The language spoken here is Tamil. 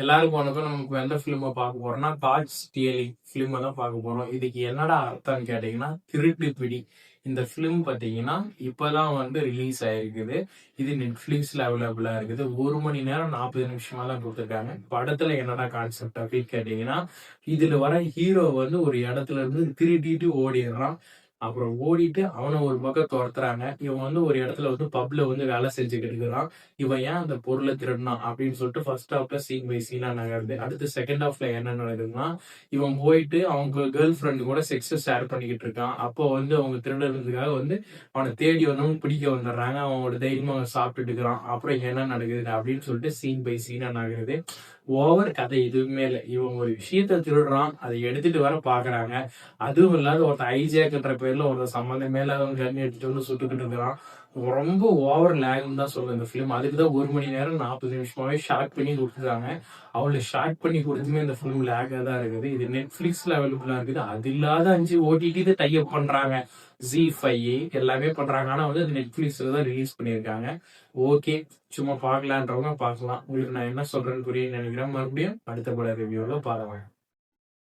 எல்லாருக்கும் வணக்கம். நமக்கு எந்த ஃபிலிமை பார்க்க போறோம்னா காட் ஸ்டியலிங் ஃபிலிமை தான் பார்க்க போறோம். இதுக்கு என்னடா அர்த்தம்னு கேட்டீங்கன்னா திருட்டு பிடி. இந்த ஃபிலிம் பார்த்தீங்கன்னா இப்பதான் ரிலீஸ் ஆயிருக்குது. இது நெட்ஃபிளிக்ஸ்ல அவைலபிளா இருக்குது. 1 மணி நேரம் 40 நிமிஷமா தான் கொடுத்துருக்காங்க. படத்துல என்னடா கான்செப்ட் அப்படின்னு கேட்டீங்கன்னா, இதுல வர ஹீரோ ஒரு இடத்துல இருந்து திருடிட்டு ஓடிடுறான். அப்புறம் ஓடிட்டு அவனை ஒரு பக்கம் துரத்துறாங்க. இவன் ஒரு இடத்துல பப்ல வேலை செஞ்சுக்கிட்டு இருக்கிறான். இவன் ஏன் அந்த பொருளை திருடினான் அப்படின்னு சொல்லிட்டு ஃபர்ஸ்ட் ஹாஃப்ல சீன் பை சீனா நகருது. அடுத்து செகண்ட் ஹாஃப்ல என்ன நடக்குதுன்னா, இவன் போயிட்டு அவங்க கேர்ள் ஃப்ரெண்டு கூட செக்ஸ் ஷேர் பண்ணிக்கிட்டு இருக்கான். அப்போ அவங்க திருடுறதுக்காக அவனை தேடி வந்தவங்க பிடிக்க வந்துடுறாங்க. அவனோட தைரியமா அவன் சாப்பிட்டுட்டு இருக்கிறான். அப்புறம் என்ன நடக்குது அப்படின்னு சொல்லிட்டு சீன் பை சீனா நகருது. ஓவர் கதை எதுவுமே இல்லை. இவன் ஒரு விஷயத்த திருடுறான், அதை எடுத்துட்டு வர பாக்குறாங்க. அதுவும் இல்லாத ஒருத்தன் ஐஜேக்ன்ற பேர்ல ஒருத்தன் சம்மந்தம் மேல கண்ணி எடுத்துட்டு சுட்டுக்கிட்டு இருக்கிறான். ரொம்ப ஓவர் லேக்னு தான் சொல்லுவேன் இந்த ஃபிலிம். அதுக்குதான் 1 மணி நேரம் 40 நிமிஷமாவே ஷார்ட் பண்ணி கொடுத்துருக்காங்க. அவளை ஷார்ட் பண்ணி கொடுத்துமே இந்த ஃபிலிம் லேக்காக தான் இருக்குது. இது நெட்ஃபிளிக்ஸ்ல அவைலபிளா இருக்குது. அது இல்லாத 5 ஓடிடி டைப் பண்றாங்க. Z5 எல்லாமே பண்றாங்க. ஆனா அது நெட்ஃபிளிக்ஸ்ல தான் ரிலீஸ் பண்ணியிருக்காங்க. ஓகே, சும்மா பார்க்கலான்றவங்க பார்க்கலாம். உங்களுக்கு நான் என்ன சொல்றேன்னு புரியுன்னு நினைக்கிறேன். மறுபடியும் அடுத்த பட ரிவ்யூல பாருங்க.